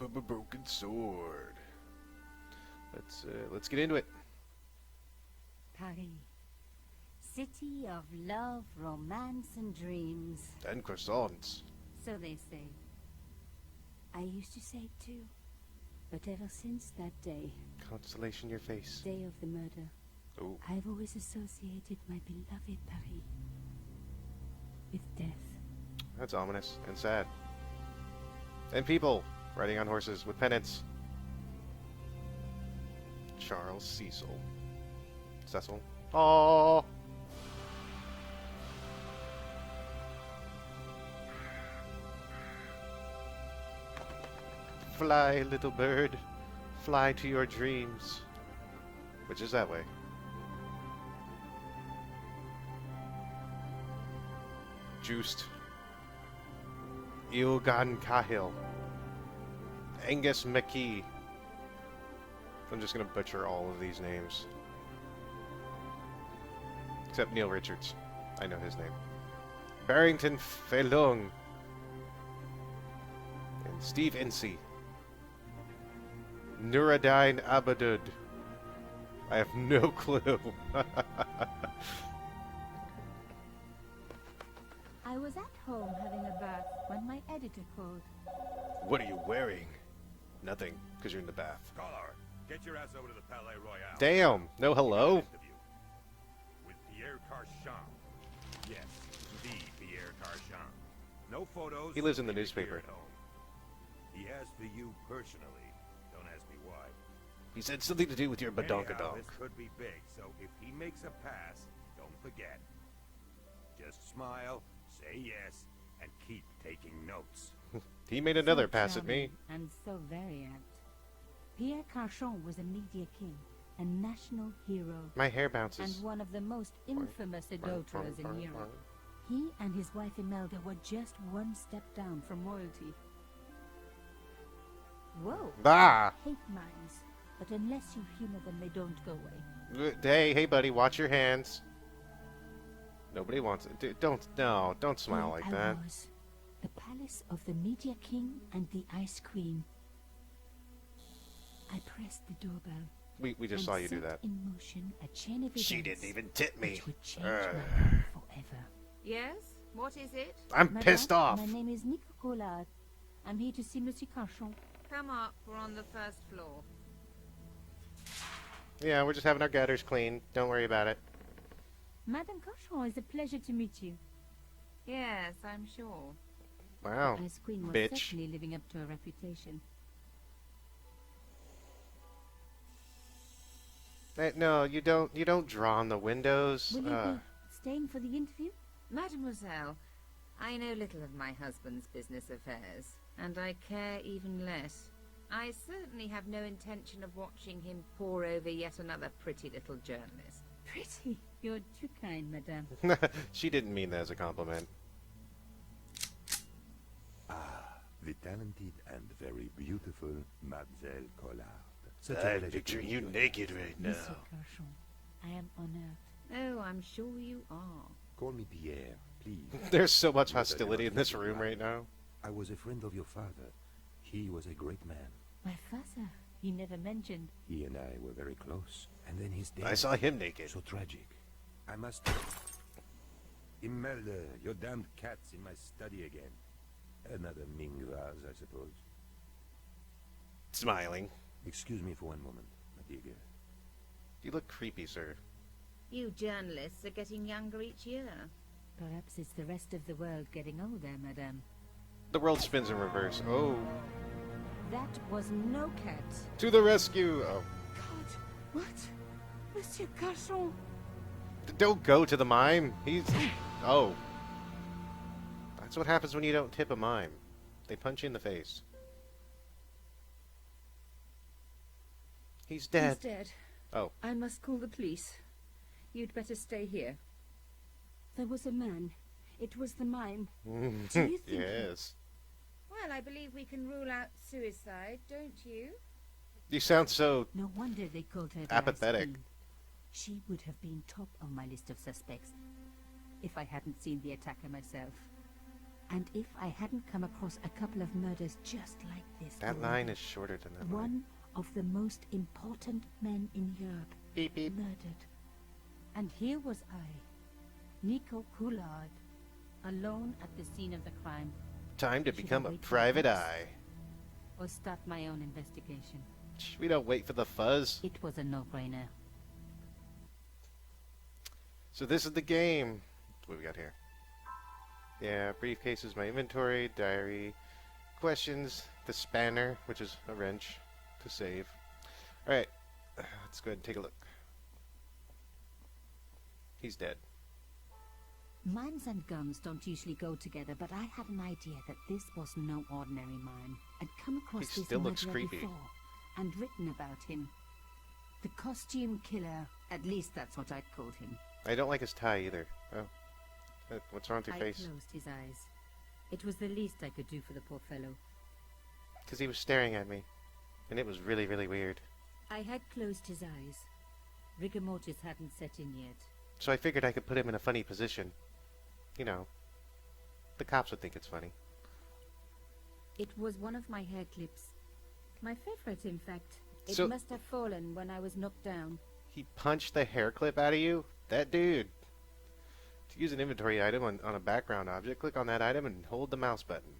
Broken sword. Let's get into it. Paris. City of love, romance, and dreams. And croissants. So they say. I used to say it too. But ever since that day, Constellation, your face. day of the murder, Oh, I've always associated my beloved Paris with death. that's ominous and sad. And people riding on horses with pennants. Charles Cecil. Oh. Fly, little bird. Fly to your dreams. Which is that way? Juiced. Ilgan Cahill. Angus McKee. I'm just gonna butcher all of these names. Except Neil Richards. I know his name. Barrington Felung. And Steve Ince. Nuruddin Abadud. I have no clue. I was at home having a bath when my editor called. What are you wearing? Nothing, because you're in the bath. Scholar, get your ass over to the Palais Royal. Damn, no hello? With Pierre Carchon. Yes, the Pierre Carchon. No photos. He lives in the leave it newspaper. here at home. He asked for you personally. Don't ask me why. He said something to do with your Anyhow, badonkadonk. this could be big, so if he makes a pass, don't forget. Just smile, say yes, and keep taking notes. He made another So pass at me. charming and so very apt. Pierre Carchon was a media king, a national hero, My hair bounces. and one of the most infamous adulterers in Europe. He and his wife Imelda were just one step down from royalty. Whoa! Ah! Hate mines, but unless you humor them, they don't go away. Hey, buddy, watch your hands. Nobody wants it. Don't smile Here like I that. was, the palace of the media king and the ice queen. I pressed the doorbell. We just and saw you do set that. in motion a chain of She events didn't even tip me. which would change Ugh. my life forever. Yes? What is it? I'm Madame, pissed off. My name is Nico Collard. I'm here to see Monsieur Carchon. Come up. We're on the first floor. Yeah, we're just having our gutters cleaned. Don't worry about it. Madame Carchon, it's a pleasure to meet you. Yes, I'm sure. Wow. The ice queen was bitch. certainly living up to her reputation. No, you don't draw on the windows. Will you be staying for the interview? Mademoiselle, I know little of my husband's business affairs, and I care even less. I certainly have no intention of watching him pore over yet another pretty little journalist. Pretty. You're too kind, madame. She didn't mean that as a compliment. The talented and very beautiful Mademoiselle Collard. I'm picturing you naked right now. Monsieur Carchon, I am honored. Oh, I'm sure you are. Call me Pierre, please. There's so much hostility in this room right now. I was a friend of your father. He was a great man. My father, he never mentioned. He and I were very close. And then his death. I saw him naked. So tragic. I must... Imelda, your damned cat's in my study again. Another Ming vase, I suppose. Smiling. Excuse me for one moment, my dear girl. You look creepy, sir. You journalists are getting younger each year. Perhaps it's the rest of the world getting older, madame. The world spins in reverse. Oh. That was no cat. To the rescue! Oh. God, what? Monsieur Carchon? Don't go to the mime. He's... Oh. That's what happens when you don't tip a mime. They punch you in the face. He's dead. He's dead. Oh. I must call the police. You'd better stay here. There was a man. It was the mime. Do you think Yes. Well, I believe we can rule out suicide, don't you? You sound so... No wonder they called her the Apathetic. Ice Queen. She would have been top on my list of suspects if I hadn't seen the attacker myself. And if I hadn't come across a couple of murders just like this... That line is shorter than that line. One of the most important men in Europe Beep, beep. murdered. And here was I, Nico Coulard, alone at the scene of the crime. Time to Should I become a wait for private cops? eye. Or start my own investigation. Shh, we don't wait for the fuzz. It was a no-brainer. So this is the game. What we got here? Yeah, briefcase is my inventory, diary, questions, the spanner, which is a wrench to save. Alright, let's go ahead and take a look. He's dead. Mimes and guns don't usually go together, but I had an idea that this was no ordinary mime. I'd come across He this still looks murderer creepy. before, and written about him. The costume killer, at least that's what I'd called him. I don't like his tie either. Oh. What's wrong with your I face? closed his eyes. It was the least I could do for the poor fellow. Because he was staring at me. And it was really, really weird. I had closed his eyes. Rigor mortis hadn't set in yet. So I figured I could put him in a funny position. You know. The cops would think it's funny. It was one of my hair clips. My favorite, in fact. It So- must have fallen when I was knocked down. He punched the hair clip out of you? That dude. To use an inventory item on a background object, click on that item and hold the mouse button.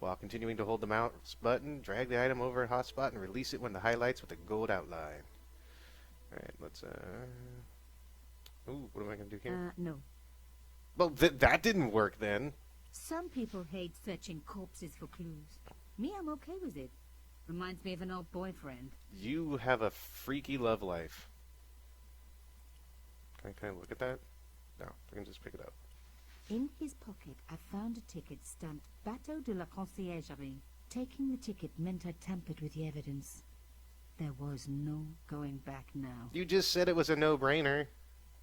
While continuing to hold the mouse button, drag the item over a hotspot and release it when the highlights with a gold outline. Alright, let's, Ooh, what am I going to do here? No. Well, that didn't work then. Some people hate searching corpses for clues. Me, I'm okay with it. Reminds me of an old boyfriend. You have a freaky love life. Can I look at that? No, I can just pick it up. In his pocket, I found a ticket stamped Bateau de la Conciergerie. Taking the ticket meant I tampered with the evidence. There was no going back now. You just said it was a no-brainer.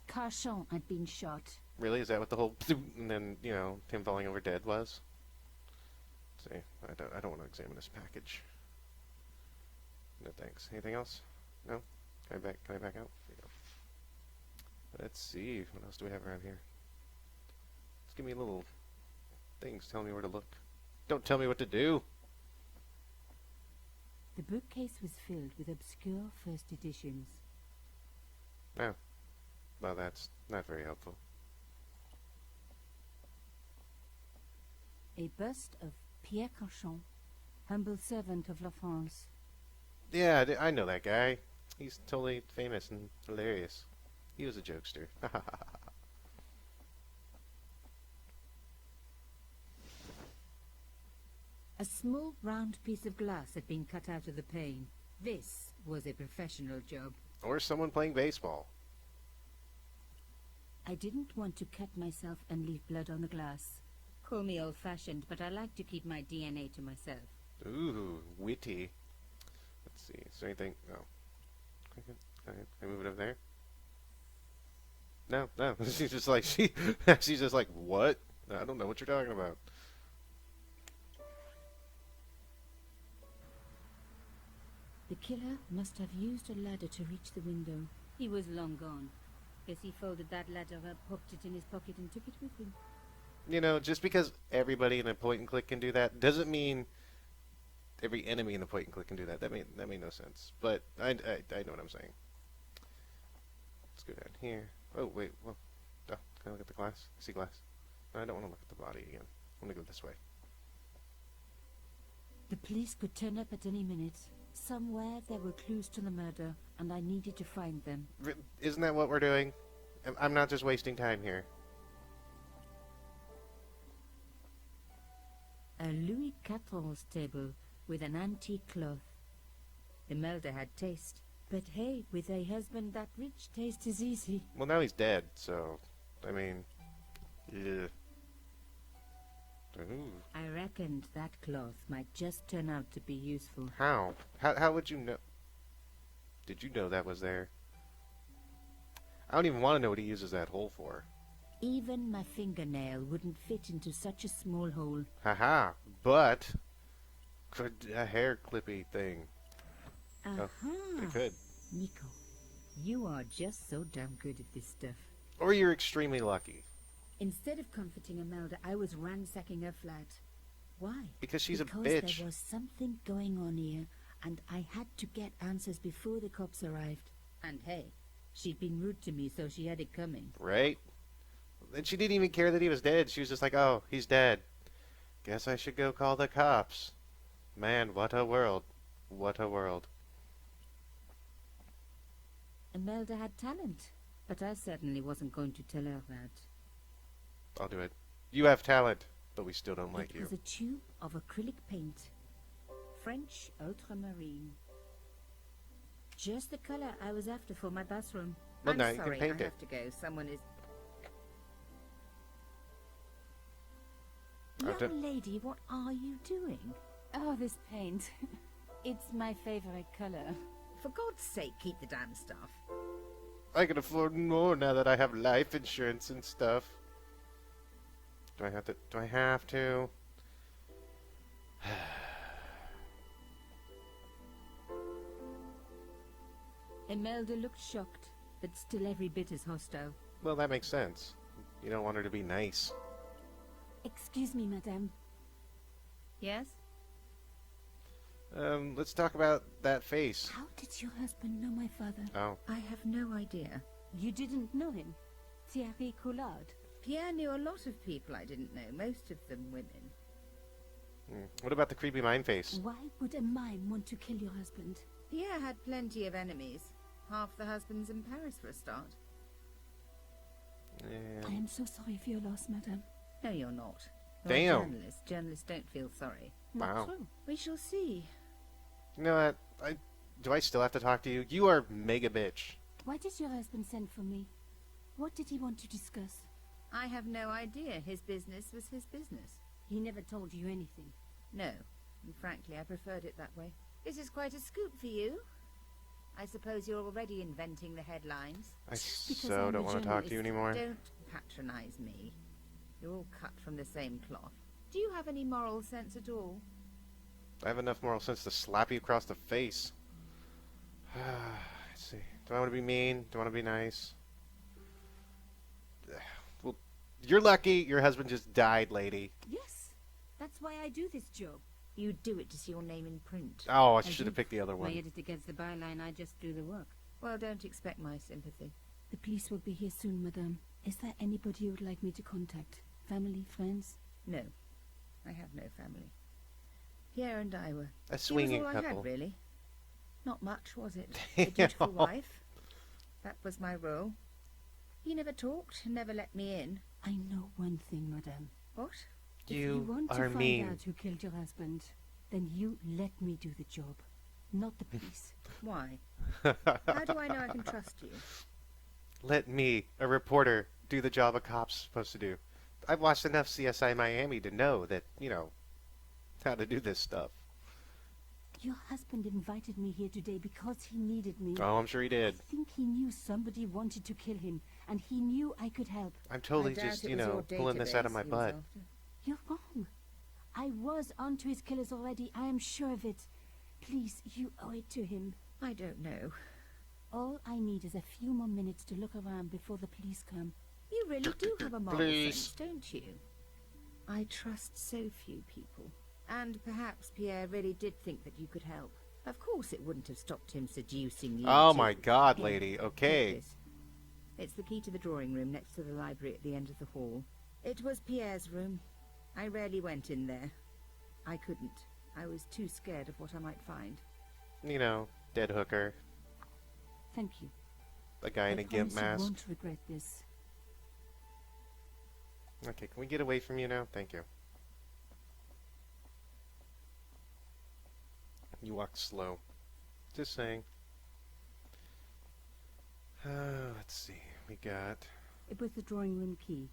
Carchon had been shot. Really? Is that what the whole and then, you know, him falling over dead was? Let's see. I don't want to examine this package. No thanks. Anything else? No? Can I back out? There you go. Let's see. What else do we have around here? Just give me little things. Tell me where to look. Don't tell me what to do. The bookcase was filled with obscure first editions. No. Well, that's not very helpful. A bust of Pierre Carchon, humble servant of La France. Yeah, I know that guy. He's totally famous and hilarious. He was a jokester. A small round piece of glass had been cut out of the pane. This was a professional job. Or someone playing baseball. I didn't want to cut myself and leave blood on the glass. Call me old-fashioned, but I like to keep my DNA to myself. Ooh, witty. Let's see. Is there anything? Oh. Can I move it over there? No. She's just like, she's just like, what? I don't know what you're talking about. The killer must have used a ladder to reach the window. He was long gone. Guess he folded that ladder up, hooked it in his pocket, and took it with him. You know, just because everybody in a point and click can do that doesn't mean every enemy in a point and click can do that. That made no sense. But I know what I'm saying. Let's go down here. Oh wait, well, can I look at the glass? See glass? No, I don't want to look at the body again. I want to go this way. The police could turn up at any minute. Somewhere there were clues to the murder, and I needed to find them. Isn't that what we're doing? I'm not just wasting time here. A Louis XIV table with an antique cloth. The murder had taste. But hey, with a husband that rich, taste is easy. Well, now he's dead, so, I mean, yeah. Ooh. I reckoned that cloth might just turn out to be useful. How? How would you know? Did you know that was there? I don't even want to know what he uses that hole for. Even my fingernail wouldn't fit into such a small hole. Haha, but could a hair clippy thing. Aha! It could. Nico, you are just so damn good at this stuff. Or you're extremely lucky. Instead of comforting Imelda, I was ransacking her flat. Why? Because she's because a bitch. There was something going on here, and I had to get answers before the cops arrived. And hey, she'd been rude to me, so she had it coming. Right? And she didn't even care that he was dead. She was just like, oh, he's dead. Guess I should go call the cops. Man, what a world. What a world. Imelda had talent, but I certainly wasn't going to tell her that. I'll do it. You have talent, but we still don't like It you. was a tube of acrylic paint. French ultramarine. Just the color I was after for my bathroom. Well, I'm now you sorry, can paint I it. have to go. Someone is... After- Young lady, what are you doing? Oh, this paint. It's my favorite color. For God's sake, keep the damn stuff. I can afford more now that I have life insurance and stuff. Do I have to? Do I have to? Imelda looked shocked, but still every bit as hostile. Well, that makes sense. You don't want her to be nice. Excuse me, madame. Yes? Let's talk about that face. How did your husband know my father? Oh, I have no idea. You didn't know him? Thierry Collard. Pierre knew a lot of people I didn't know, most of them women. what about the creepy mime face? Why would a mime want to kill your husband? Pierre had plenty of enemies. Half the husbands in Paris for a start. I am so sorry for your loss, madame. No, you're not. You're Damn. a journalist. Journalists don't feel sorry. Not Wow. true. We shall see. You know what? Do I still have to talk to you? You are mega bitch. Why did your husband send for me? What did he want to discuss? I have no idea. His business was his business. He never told you anything. No, and frankly, I preferred it that way. This is quite a scoop for you. I suppose you're already inventing the headlines. I Just because so I'm don't a want to talk to you journalist, anymore. Don't patronize me. You're all cut from the same cloth. Do you have any moral sense at all? I have enough moral sense to slap you across the face. Let's see. Do I want to be mean? Do I want to be nice? Well, you're lucky your husband just died, lady. Yes, that's why I do this job. You do it to see your name in print. Oh, I I should have do. picked the other My one. editor gets the byline, I just do the work. Well, don't expect my sympathy. The police will be here soon, madame. Is there anybody you would like me to contact? Family, friends? No, I have no family. Pierre and I were... A He swinging was all I couple. had, really. Not much, was it? A dutiful wife. That was my role. He never talked, never let me in. I know one thing, madame. What? If you want to are find mean. out who killed your husband, then you let me do the job, not the police. Why? How do I know I can trust you? Let me, a reporter, do the job a cop's supposed to do. I've watched enough CSI Miami to know that, how to do this stuff. Your husband invited me here today because he needed me. Oh, I'm sure he did. I think he knew somebody wanted to kill him, and he knew I could help. I'm totally I doubt just, it was your pulling this out of database my he was butt. after. You're wrong. I was onto his killers already. I am sure of it. Please, you owe it to him. I don't know. All I need is a few more minutes to look around before the police come. You really do have a moral Please. sense, don't you? I trust so few people. And perhaps Pierre really did think that you could help. Of course it wouldn't have stopped him seducing you. Oh too. my god, Here, lady. Take Okay. this. It's the key to the drawing room next to the library at the end of the hall. It was Pierre's room. I rarely went in there. I couldn't. I was too scared of what I might find. Dead hooker. Thank you. A guy in I a gimp promise you mask. won't regret this. Okay, can we get away from you now? Thank you. You walk slow. Just saying. Let's see. We got... It was the drawing room key.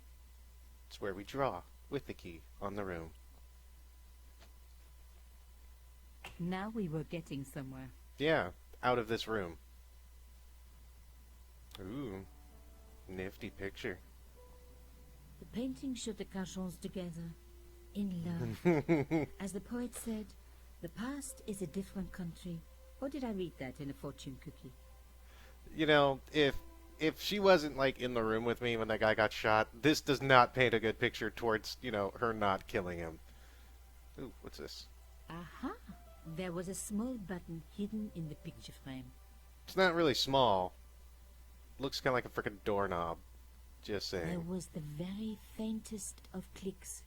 It's where we draw, with the key, on the room. Now we were getting somewhere. Yeah, out of this room. Ooh, nifty picture. The painting showed the Cajons together, in love. As the poet said, the past is a different country. Or did I read that in a fortune cookie? If if she wasn't like in the room with me when that guy got shot, this does not paint a good picture towards, her not killing him. Ooh, what's this? Aha! There was a small button hidden in the picture frame. It's not really small. Looks kind of like a freaking doorknob. Just There saying. was the very faintest of clicks